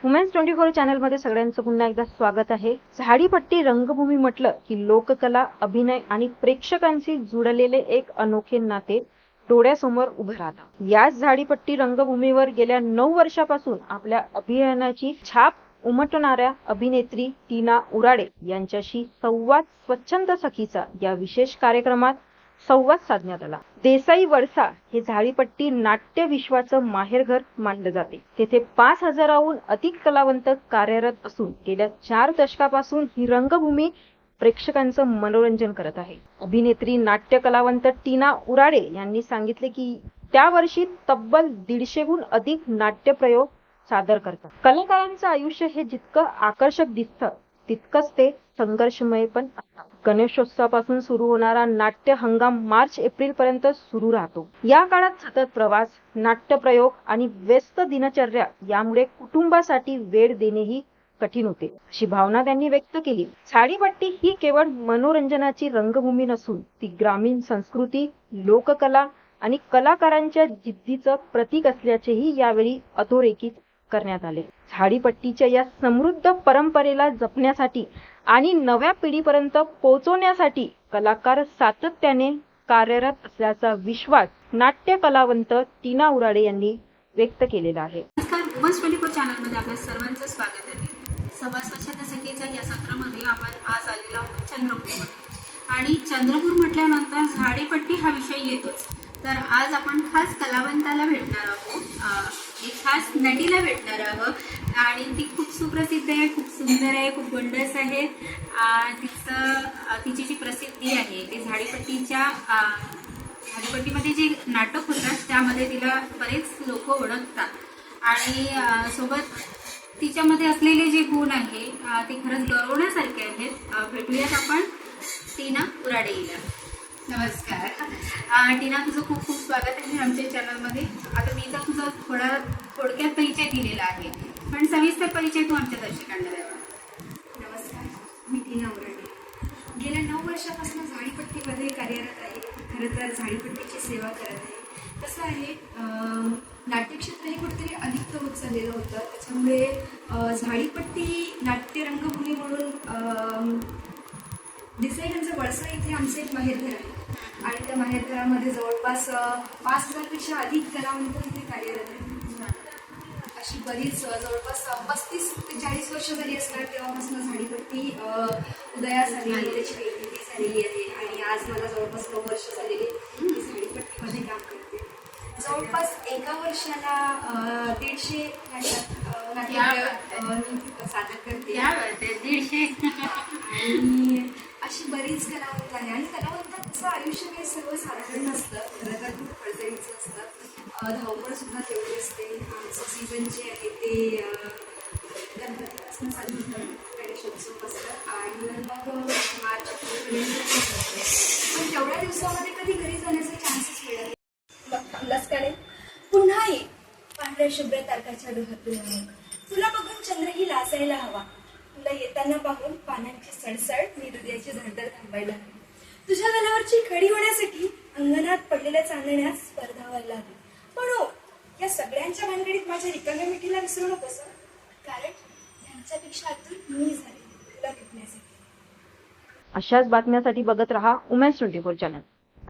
Women's 24 चॅनलमध्ये सगळ्यांचं पुन्हा एकदा स्वागत आहे। झाडीपट्टी रंगभूमी म्हटलं की लोककला, अभिनय आणि प्रेक्षकांशी जुळलेले एक अनोखे नाते डोळ्यासमोर उभं राहतं। याच झाडीपट्टी रंगभूमीवर गेल्या 9 वर्षापासून आपल्या अभिनयाची छाप उमटवणाऱ्या अभिनेत्री टीना उराडे यांच्याशी संवाद स्वच्छंद सखीचा या विशेष कार्यक्रमात संवाद साधण्यात आला। देसाई वळसा हे झाडीपट्टी नाट्य विश्वाचं माहेरघर मानलं जाते। तेथे 5000हून अधिक कलावंत कार्यरत असून गेल्या 4 दशकापासून ही रंगभूमी प्रेक्षकांचं मनोरंजन करत आहे। अभिनेत्री नाट्य कलावंत टीना उराडे यांनी सांगितले की त्या वर्षी तब्बल 150हून अधिक नाट्यप्रयोग सादर करतात। कलाकारांचं आयुष्य हे जितकं आकर्षक दिसतं तितकंच ते संघर्षमय पण असतं। गणेशोत्सवापासून सुरू होणारा नाट्य हंगाम मार्च-एप्रिल पर्यंत सुरू राहतो। या काळात सतत प्रवास, नाट्यप्रयोग आणि व्यस्त दिनचर्या यामुळे कुटुंबासाठी वेळ देणेही कठीण होते, अशी भावना त्यांनी व्यक्त केली। झाडीपट्टी ही केवळ मनोरंजनाची रंगभूमी नसून ती ग्रामीण संस्कृती, लोककला आणि कलाकारांच्या जिद्दीचं प्रतीक असल्याचेही यावेळी अधोरेखित करण्यात आले। झाडीपट्टीच्या या समृद्ध परंपरेला जपण्यासाठी आणि नव्या पिढीपर्यंत पोहोचवण्यासाठी कलाकार सातत्याने कार्यरत असल्याचा विश्वास नाट्य कलावंत टीना उराडे यांनी व्यक्त केलेला आहे। नमस्कार, वुमेन्स 24 चॅनलमध्ये आपल्या सर्वांचं स्वागत आहे। संवाद स्वच्छंद सखीच्या या सत्रामध्ये आपण आज आलेलो आहोत चंद्रपूरमध्ये आणि चंद्रपूर म्हटल्यानंतर झाडीपट्टी हा विषय येतोच। तर आज आपण खास कलावंताला भेटणार आहोत, एक खास नटीला भेटणार आहोत आणि ती खूप सुप्रसिद्ध आहे, खूप सुंदर आहे, खूप गोंडस आहे। तिची जी प्रसिद्धी आहे ते झाडीपट्टीमध्ये जे नाटक होतात त्यामध्ये तिला बरेच लोक ओळखतात आणि सोबत तिच्यामध्ये असलेले जे गुण आहे ते खरंच गौरवण्यासारखे आहेत। भेटूयात आपण टीना उराडे हिला। नमस्कार टीना, तुझं खूप खूप स्वागत आहे आमच्या चॅनलमध्ये। आता मी तर तुझा थोडक्यात परिचय दिलेला आहे, पण सविस्तर परिचय तू आमच्या दर्शकांना द्यावा। नमस्कार, मी टीना उराडे गेल्या 9 वर्षापासून झाडीपट्टीमध्ये कार्यरत आहे। खरं तर झाडीपट्टीची सेवा करत आहे। कसं आहे, नाट्यक्षेत्र हे कुठेतरी अलिप्त होत चाललेलं होतं, त्याच्यामुळे झाडीपट्टी नाट्य रंगभूमी म्हणून देसाईगंज वळसा इथे आमचं एक माहेरघर आहे आणि त्या माहेरघरामध्ये जवळपास 5000पेक्षा अधिक कलावंत इथे कार्यरत आहेत। अशी बरीच जवळपास 35 ते 40 वर्ष झाली असणार तेव्हापासून झाडीपट्टी उदयास आलेली, त्याची निर्मिती झालेली आहे आणि आज मला जवळपास 9 वर्ष झालेली मी झाडीपट्टीमध्ये काम करते। जवळपास एका वर्षाला 150 नाट्य सादर करते आणि अशी बरीच कलावंत आहे आणि कलावंतांचं आयुष्य काही सर्वसाधारण नसतं, खरं तर खूप खडतरीचं असतं, धावपळ सुद्धा तेवढी असते। आमचं सीझन जे आहे ते गणपतीपासून चालू होतं, गणेशोत्सव असतं आणि मग मार्च पण तेवढ्या दिवसामध्ये कधी घरी जाण्याचे चान्सेस मिळत मग उल्हासकडे पुन्हा ये पांढऱ्या शुभ्र तारकाच्या डोहातून तुला बघून चंद्रही लाजायला हवा, तुला येताना पाहून पानांची सडसड मी हृदयाची धडधड थांबायला हवी, तुझ्या गालावरची खडी होण्यासाठी अंगणात पडलेल्या चांदण्यात स्पर्धा व्हायला हवी। पण हो, या सगळ्यांच्या भानगडीत माझ्या रिकाम्या मिठीला विसरू नकोस, कारण त्यांच्यापेक्षा आतून मी झाले तुला भेटण्यासाठी। अशाच बातम्यांसाठी बघत रहा वुमेन्स 24 चॅनल।